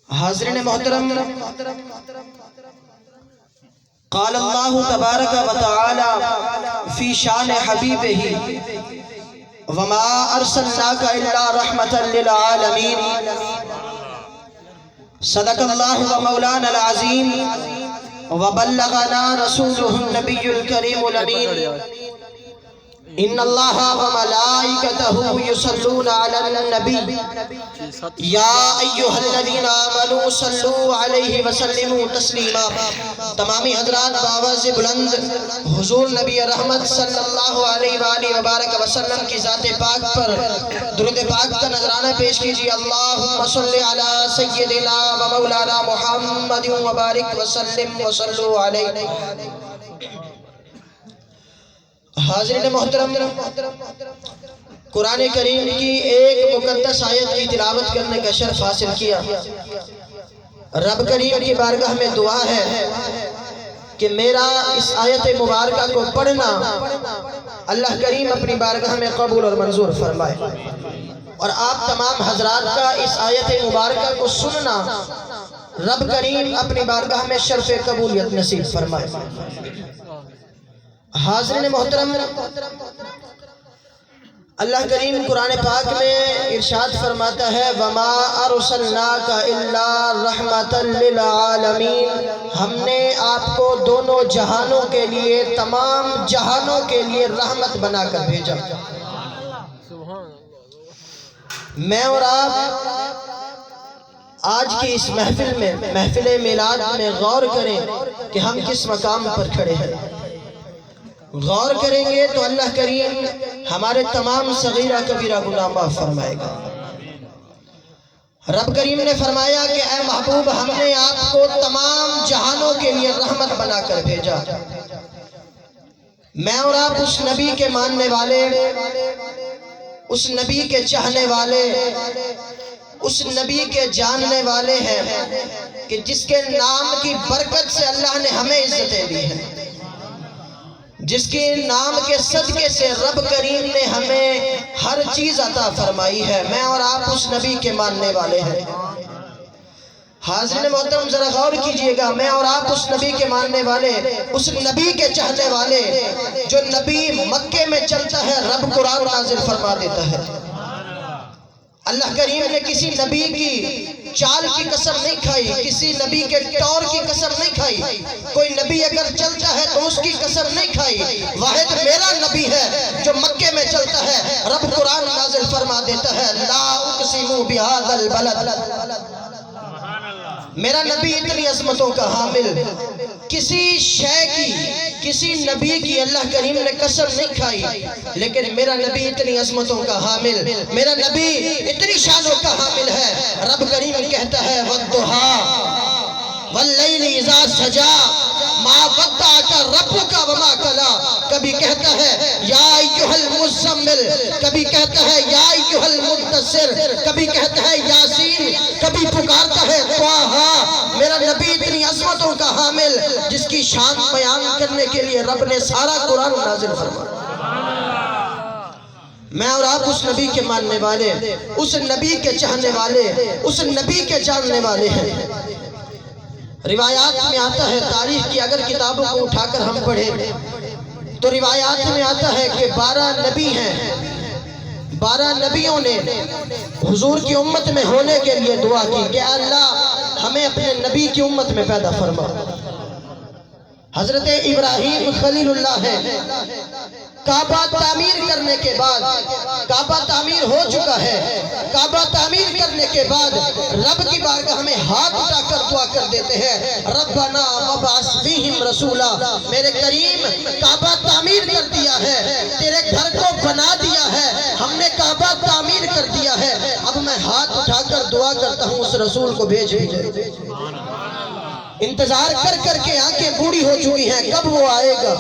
حاضرین محترم، قال اللہ تبارک و تعالی فی شان حبیبہ وما ارسلناک الا رحمتا للعالمین۔ صدق اللہ و مولانا العظیم وبلغنا رسولہ النبی الکریم الامین۔ ان اللہ وملائکتہ یصلون علی النبی یا ایہا الذین آمنوا صلوا علیہ وسلموا تسلیما۔ تمامی حضرات بآواز بلند حضور نبی رحمت صلی اللہ علیہ وآلہ وبارک وسلم کی ذات پاک پر درود پاک کا نذرانہ پیش کیجئے۔ اللہم صلی علی سیدنا و مولانا محمد وبارک وسلم وصلوا علیہ۔ حاضرین محترم، قرآن کریم کی ایک مقدس آیت کی تلاوت کرنے کا شرف حاصل کیا۔ رب کریم کی بارگاہ میں دعا ہے کہ میرا اس آیت مبارکہ کو پڑھنا اللہ کریم اپنی بارگاہ میں قبول اور منظور فرمائے، اور آپ تمام حضرات کا اس آیت مبارکہ کو سننا رب کریم اپنی بارگاہ میں شرف قبولیت نصیب فرمائے۔ حاضرین محترم، اللہ کریم قرآن پاک میں ارشاد فرماتا ہے وَمَا أَرْسَلْنَاكَ إِلَّا رَحْمَةً لِلْعَالَمِينَ۔ ہم نے آپ کو دونوں جہانوں کے لیے، تمام جہانوں کے لیے رحمت بنا کر بھیجا۔ میں اور آپ آج کی اس محفل میں، محفل میلاد میں غور کریں کہ ہم کس مقام پر کھڑے ہیں۔ غور کریں گے تو اللہ کریم ہمارے تمام صغیرہ کبیرہ گناہ معاف فرمائے گا۔ رب کریم نے فرمایا کہ اے محبوب، ہم نے آپ کو تمام جہانوں کے لیے رحمت بنا کر بھیجا۔ میں اور آپ اس نبی کے ماننے والے، اس نبی کے چاہنے والے، اس نبی کے جاننے والے ہیں کہ جس کے نام کی برکت سے اللہ نے ہمیں عزتیں دی ہیں، جس کے نام کے صدقے سے رب کریم نے ہمیں ہر چیز عطا فرمائی ہے۔ میں اور آپ اس نبی کے ماننے والے ہیں۔ حاضرین محترم، ذرا غور کیجئے گا، میں اور آپ اس نبی کے ماننے والے، اس نبی کے چاہنے والے، جو نبی مکے میں چلتا ہے رب قرآن نازل فرما دیتا ہے۔ اللہ کریم نے کسی نبی کی چال کی قسم نہیں کھائی، کسی نبی کے ٹور کی قسم نہیں کھائی، کوئی نبی اگر چلتا ہے تو اس کی قسم نہیں کھائی۔ واحد میرا نبی ہے جو مکے میں چلتا ہے، رب قرآن نازل فرما دیتا ہے لا اقسم بہذا البلد۔ میرا نبی اتنی عظمتوں کا حامل، کسی شے کی، کسی نبی کی اللہ کریم نے قسم نہیں کھائی، لیکن میرا نبی اتنی عظمتوں کا حامل، میرا نبی اتنی شانوں کا حامل ہے۔ رب کریم کہتا ہے وَالضُّحَىٰ وَاللَّيْلِ إِذَا سَجَىٰ مَا وَدَّعَكَ رَبُّكَ وَمَا قَلَىٰ۔ کبھی کہتا ہے یا ایھا المزمل، کبھی کہتا ہے یا ایھا المدثر، کبھی کہتا ہے یاسین، کبھی پکارتا ہے طٰہٰ۔ میرا نبی اتنی عظمتوں کا حامل جس کی شان بیان کرنے کے لیے رب نے سارا قرآن نازل فرمایا۔ میں اور آپ اس نبی کے ماننے والے، اس نبی کے چاہنے والے، اس نبی کے جاننے والے ہیں۔ روایات میں آتا ہے، تاریخ کی اگر کتابوں کو اٹھا کر ہم پڑھیں تو روایات میں آتا ہے کہ 12 نبی ہیں، 12 نبیوں نے حضور کی امت میں ہونے کے لیے دعا کی کہ اللہ ہمیں اپنے نبی کی امت میں پیدا فرما۔ حضرت ابراہیم خلیل اللہ ہے، کعبہ تعمیر کرنے کے بعد، کعبہ تعمیر ہو چکا ہے، کعبہ تعمیر کرنے کے بعد رب کی بارگاہ میں ہاتھ اٹھا کر دعا کر دیتے ہیں ربنا وابعث فیہم رسولا۔ میرے کریم، کعبہ تعمیر کر دیا ہے، تیرے گھر کو بنا دیا ہے، ہم نے کعبہ تعمیر کر دیا ہے، اب میں ہاتھ اٹھا کر دعا کرتا ہوں اس رسول کو بھیج بھیجے۔ انتظار کر کر کے آنکھیں بوڑھی ہو چکی ہیں، کب وہ آئے گا؟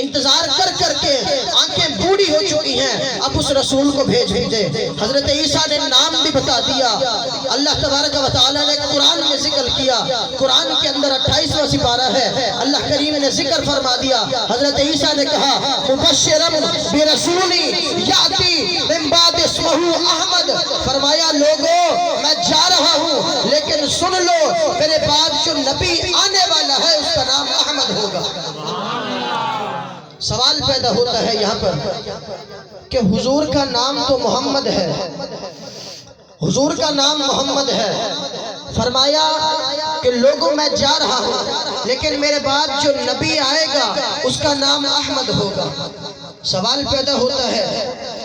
انتظار کر کر کے آنکھیں بوڑھی ہو چکی ہیں، اب اس رسول کو بھیج بھیجے۔ حضرت عیسیٰ نے نام بھی بتا دیا، اللہ تبارک و تعالیٰ نے قرآن میں ذکر کیا، قرآن کے اندر 28واں سپارہ ہے، اللہ کریم نے ذکر فرما دیا۔ حضرت عیسیٰ نے کہا مبشرا برسول یاتی من بعد اسمہ احمد، فرمایا لوگوں میں جا رہا نبی آنے والا ہے اس کا نام احمد ہوگا۔ سوال پیدا ہوتا ہے یہاں پر کہ حضور کا نام تو محمد ہے، حضور کا نام محمد ہے، فرمایا کہ لوگوں میں جا رہا ہوں لیکن میرے بعد جو نبی آئے گا اس کا نام احمد ہوگا۔ سوال پیدا ہوتا ہے،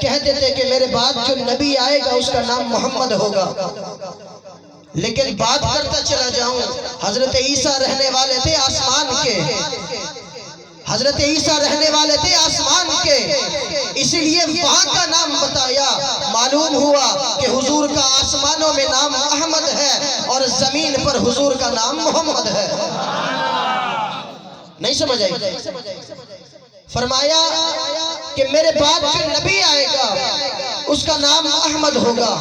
کہہ دیتے کہ میرے بعد جو نبی آئے گا اس کا نام محمد ہوگا، لیکن بات کرتا چلا جاؤں، حضرت عیسیٰ رہنے والے تھے آسمان کے، حضرت عیسیٰ رہنے والے تھے آسمان کے، اسی لیے وہاں کا نام بتایا۔ معلوم ہوا کہ حضور کا آسمانوں میں نام احمد ہے اور زمین پر حضور کا نام محمد ہے۔ نہیں سمجھ آئی؟ فرمایا کہ میرے بعد جو نبی آئے گا اس کا نام احمد ہوگا۔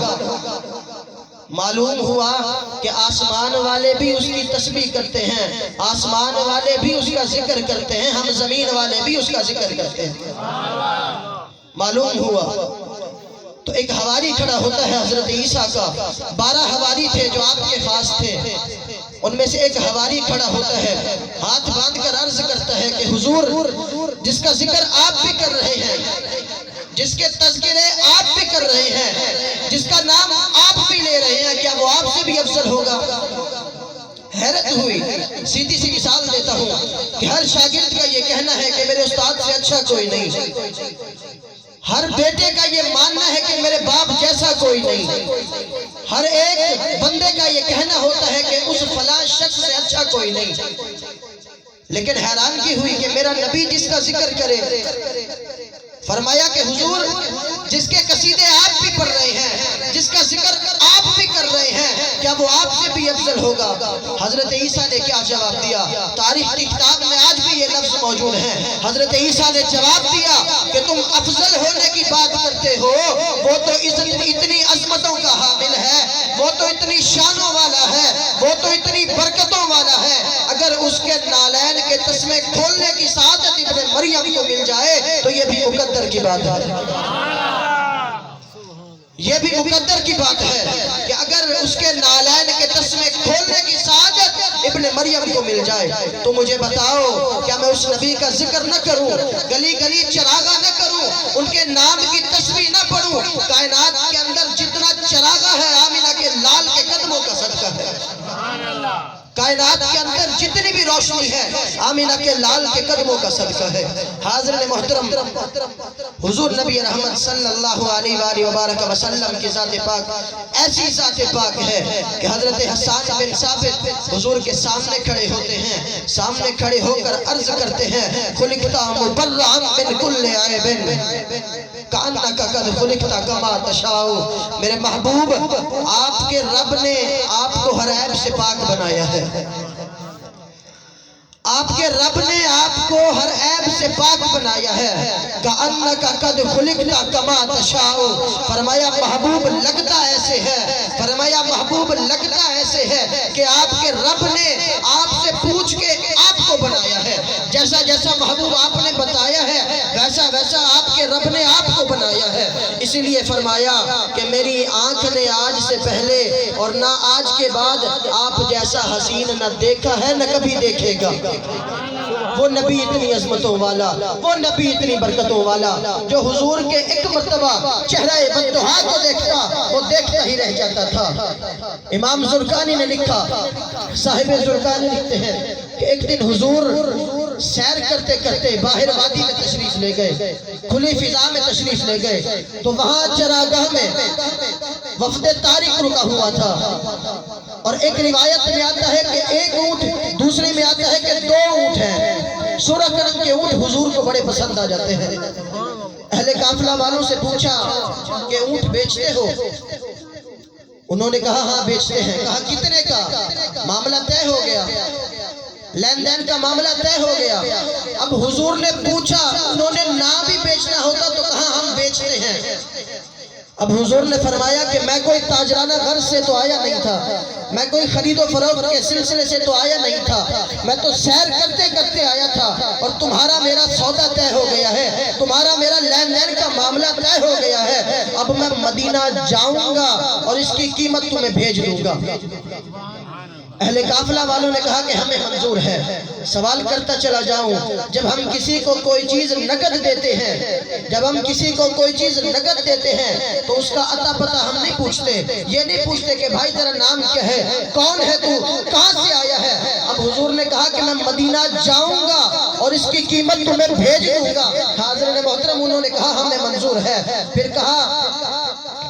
معلوم ہوا کہ آسمان والے بھی اس کی تسبیح کرتے ہیں، آسمان والے بھی اس کا ذکر کرتے ہیں، ہم زمین والے بھی اس کا ذکر کرتے ہیں۔ معلوم ہوا تو ایک حواری کھڑا ہوتا ہے حضرت عیسیٰ کا، 12 حواری تھے جو آپ کے پاس تھے، ان میں سے ایک حواری کھڑا ہوتا ہے، ہاتھ باندھ کر عرض کرتا ہے کہ حضور جس کا ذکر آپ بھی کر رہے ہیں، جس کے تذکرے آپ بھی کر رہے ہیں، جس کا نام آپ بھی لے رہے ہیں، کیا وہ آپ سے بھی افضل ہوگا؟ حیرت ہوئی۔ سیدھی سی مثال دیتا ہوں کہ ہر شاگرد کا یہ کہنا ہے کہ میرے استاد سے اچھا کوئی نہیں، ہر بیٹے کا یہ ماننا ہے کہ میرے باپ جیسا کوئی نہیں، ہر ایک بندے کا یہ کہنا ہوتا ہے کہ اس فلاں شخص سے اچھا کوئی نہیں، لیکن حیرانگی ہوئی کہ میرا نبی جس کا ذکر کرے، فرمایا کہ حضور جس کے قصیدے آپ بھی پڑھ رہے ہیں، جس کا ذکر آپ بھی کر رہے ہیں، کیا وہ آپ سے بھی افضل ہوگا؟ حضرت عیسیٰ نے کیا جواب دیا؟ تاریخ کی کتاب میں آج بھی یہ لفظ موجود ہیں۔ حضرت عیسیٰ نے جواب دیا کہ تم افضل ہونے کی بات کرتے ہو، وہ تو اتنی عظمتوں کا حامل ہے، وہ تو اتنی شانوں والا ہے، وہ تو اتنی برکتوں والا ہے، اگر اس کے نالین کے تسمے کھولنے کی سعادت ابن مریم کو مل جائے تو یہ بھی مقدر کی بات ہے، یہ بھی مقدر کی بات ہے کہ اگر اس کے نالین کے تسمے کھولنے کی سعادت ابن مریم کو مل جائے تو مجھے بتاؤ کیا میں اس نبی کا ذکر نہ کروں، گلی گلی چراغا نہ کروں، ان کے نام کی تسبیح نہ پڑھوں؟ کائنات کے اندر جتنا چراغا ہے آمینہ کے لال کے قدموں کا صدقہ ہے، کائنات کے اندر جتنی بھی روشنی ہے آمینہ کے لال کے قدموں کا صدقہ ہے۔ حاضرین محترم، حضور نبی رحمت صلی اللہ علیہ وآلہ وبارک وسلم کی ذات پاک ایسی ذات پاک ہے کہ حضرت حسان بن ثابت حضور کے سامنے کھڑے ہوتے ہیں، سامنے کھڑے ہو کر عرض کرتے ہیں خلقتا مبرعا من کل عیب کانک قد خلقتا کما تشاء۔ میرے محبوب آپ کے رب نے آپ کو ہر عیب سے پاک بنایا ہے، آپ کے رب نے آپ کو ہر عیب سے پاک بنایا ہے۔ کأنک قد خلقتا کما تشاء، فرمایا محبوب لگتا ایسے ہے، فرمایا محبوب لگتا ایسے ہے کہ آپ کے رب نے آپ سے پوچھ کے آپ کو بنایا ہے، جیسا جیسا محبوب آپ نے بتایا ہے ویسا ویسا آپ کے رب نے آپ کو بنایا ہے۔ اسی لیے فرمایا کہ میری آنکھ نے آج سے پہلے اور نہ آج کے بعد آپ جیسا حسین نہ دیکھا ہے نہ کبھی دیکھے گا۔ وہ نبی اتنی عظمتوں والا، وہ نبی اتنی برکتوں والا، جو حضور کے ایک مرتبہ چہرہ بددعا کو دیکھتا وہ دیکھتا ہی رہ جاتا تھا۔ امام زرقانی نے لکھا، صاحب زرقانی لکھتے ہیں کہ ایک دن حضور سیر کرتے کرتے باہر وادی میں تشریف لے گئے، کھلی فضا میں تشریف لے گئے تو وہاں چراگاہ میں وفد طارق رکا ہوا تھا، اور ایک روایت میں آتا ہے کہ ایک اونٹ، دوسری میں آتا ہے کہ 2 اونٹ ہیں، سرخ رنگ کے اونٹ حضور کو بڑے پسند آ جاتے ہیں۔ اہل قافلہ والوں سے پوچھا کہ اونٹ بیچتے ہو؟ انہوں نے کہا ہاں بیچتے ہیں۔ کہا کتنے کا؟ معاملہ طے ہو گیا، لین دین کا معاملہ طے ہو گیا۔ اب حضور نے پوچھا، انہوں نے نہ بھی بیچنا ہوتا تو کہا ہم بیچتے ہیں۔ اب حضور نے فرمایا کہ میں کوئی تاجرانہ غرض سے تو آیا نہیں تھا، میں کوئی خرید و فروخت کے سلسلے سے تو آیا نہیں تھا، میں تو سیر کرتے کرتے آیا تھا، اور تمہارا میرا سودا طے ہو گیا ہے، تمہارا میرا لین دین کا معاملہ طے ہو گیا ہے، اب میں مدینہ جاؤں گا اور اس کی قیمت تمہیں بھیج دوں گا۔ اہل قافلہ والوں نے کہا کہ ہمیں منظور ہے۔ سوال کرتا چلا جاؤں، جب ہم کسی کو کوئی چیز نقد دیتے ہیں، جب ہم کسی کو کوئی چیز نقد دیتے ہیں تو اس کا عطا پتہ ہم نہیں پوچھتے، یہ نہیں پوچھتے کہ بھائی تیرا نام کیا ہے، کون ہے تو، کہاں سے آیا ہے۔ اب حضور نے کہا کہ میں مدینہ جاؤں گا اور اس کی قیمت تمہیں بھیج دوں گا۔ حاضرین محترم، انہوں نے کہا ہمیں منظور ہے۔ پھر کہا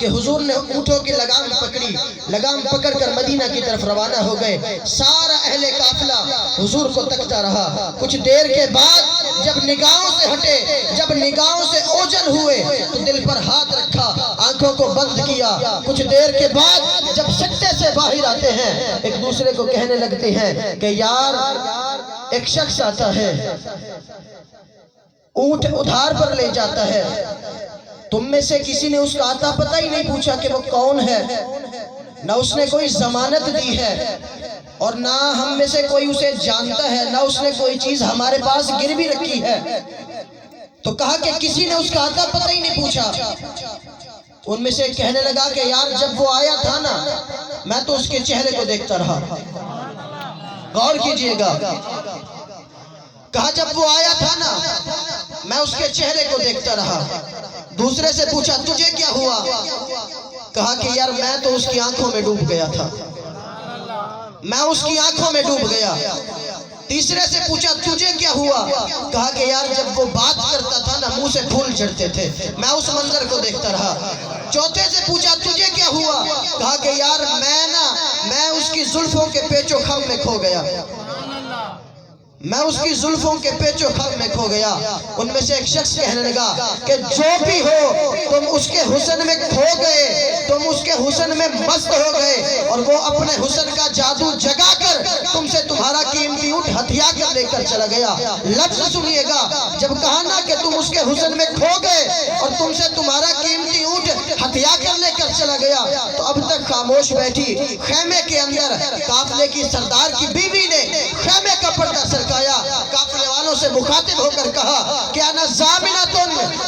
کہ حضور نے اونٹوں کی لگام پکڑی، لگام پکڑ کر مدینہ کی طرف روانہ ہو گئے۔ سارا اہل قافلہ حضور کو تکتا رہا۔ کچھ دیر کے بعد جب نگاہوں سے ہٹے، جب نگاہوں سے اوجھل ہوئے تو دل پر ہاتھ رکھا، آنکھوں کو بند کیا۔ کچھ دیر کے بعد جب سکتے سے باہر آتے ہیں، ایک دوسرے کو کہنے لگتے ہیں کہ یار ایک شخص آتا ہے، اونٹ ادھار پر لے جاتا ہے، تم میں سے کسی نے اس کا عطا پتہ ہی نہیں پوچھا کہ وہ کون ہے، نہ اس نے کوئی ضمانت دی ہے اور نہ ہم میں سے کوئی اسے جانتا ہے، نہ اس نے کوئی چیز ہمارے پاس گروی رکھی ہے۔ تو کہا کہ کسی نے اس کا عطا پتہ ہی نہیں پوچھا۔ ان میں سے کہنے لگا کہ یار جب وہ آیا تھا نا، میں تو اس کے چہرے کو دیکھتا رہا۔ غور کیجئے گا، کہا جب وہ آیا تھا نا میں اس کے چہرے کو دیکھتا رہا۔ دوسرے سے پوچھا تجھے کیا ہوا؟ کہا کہ یار میں تو اس کی آنکھوں میں ڈوب گیا تھا، میں اس کی آنکھوں میں ڈوب گیا۔ تیسرے سے پوچھا تجھے کیا ہوا؟ کہا کہ یار جب وہ بات کرتا تھا نا منہ سے پھول جھڑتے تھے، میں اس منظر کو دیکھتا رہا۔ چوتھے سے پوچھا تجھے کیا ہوا؟ کہا کہ یار میں اس کی زلفوں کے پیچ و خم میں کھو گیا، میں اس کی زلفوں کے پیچ و خم میں کھو گیا۔ ان میں سے ایک شخص کہنے لگا کہ جو بھی ہو تم اس کے حسن میں کھو گئے، تم اس کے حسن میں مست ہو گئے، اور وہ اپنے حسن کا جادو جگا کر تم سے تمہارا قیمتی اونٹ ہتھیا کر لے کر چلا گیا۔ لفظ سنیے گا، جب کہا نا کہ تم اس کے حسن میں کھو گئے اور تم سے تمہارا قیمتی اونٹ ہتھیا کر لے کر چلا گیا، تو اب تک خاموش بیٹھی خیمے کے اندر قافلے کی سردار کی بیوی نے خیمے کا پردہ سرکایا، قافلے والوں سے مخاطب ہو کر کہا کہ انا ضامنۃ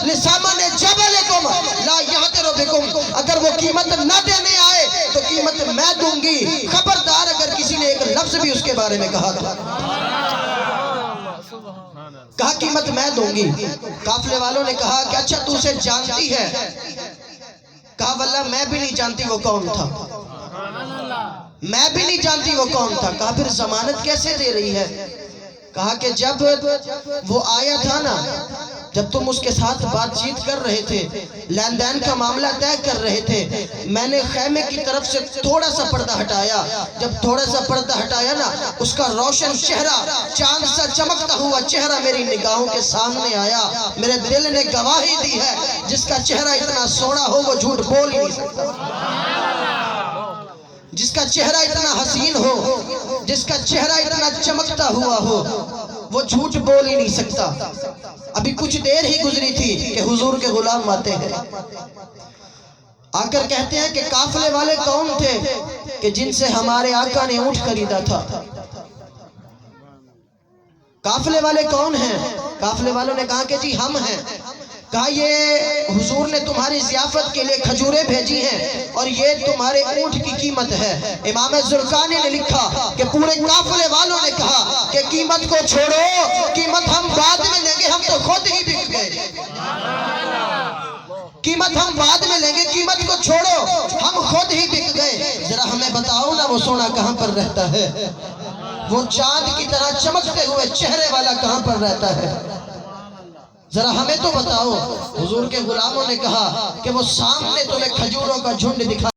لثمن جبلکم لا یعتر بکم، اگر وہ قیمت نہ دینے آئے تو قیمت میں دوں گی، خبردار اگر کسی نے ایک لفظ بھی اس کے بارے میں کہا تھا۔ کہا قیمت میں دوں گی۔ قافلے والوں نے کہا کہ اچھا تو اسے جانتی ہے؟ کہا واللہ میں بھی نہیں جانتی وہ کون تھا، میں بھی نہیں جانتی وہ کون تھا۔ کہا پھر ضمانت کیسے دے رہی ہے؟ کہا کہ جب وہ آیا تھا نا، جب تم اس کے ساتھ بات چیت کر رہے تھے، لین دین کا معاملہ طے کر رہے تھے، میں نے خیمے کی طرف سے تھوڑا سا پردہ ہٹایا، جب تھوڑا سا پردہ ہٹایا نا، اس کا روشن چہرہ، چاند سا چمکتا ہوا چہرہ میری نگاہوں کے سامنے آیا۔ میرے دل نے گواہی دی ہے جس کا چہرہ اتنا سونا ہو وہ جھوٹ بول ہی نہیں سکتا، جس کا چہرہ اتنا حسین ہو، جس کا چہرہ اتنا چمکتا ہوا ہو، وہ جھوٹ بول ہی نہیں سکتا۔ ابھی کچھ دیر ہی گزری تھی کہ حضور کے غلام آتے ہیں، آ کر کہتے ہیں کہ قافلے والے کون تھے کہ جن سے ہمارے آقا نے اونٹ خریدا تھا؟ قافلے والے کون ہیں؟ قافلے والوں نے کہا کہ جی ہم ہیں۔ کہا یہ حضور نے تمہاری ضیافت کے لیے کھجوریں بھیجی ہیں اور یہ تمہارے اونٹ کی قیمت ہے۔ امام زرقانی نے لکھا کہ پورے قافلے والوں نے کہا کہ قیمت کو چھوڑو، قیمت ہم بعد میں لیں گے، ہم تو خود ہی بک گئے، قیمت ہم بعد میں لیں گے، قیمت کو چھوڑو، ہم خود ہی بک گئے۔ ذرا ہمیں بتاؤ نا وہ سونا کہاں پر رہتا ہے، وہ چاند کی طرح چمکتے ہوئے چہرے والا کہاں پر رہتا ہے، ذرا ہمیں تو بتاؤ۔ حضور کے غلاموں نے کہا کہ وہ سامنے تمہیں کھجوروں کا جھنڈ دکھا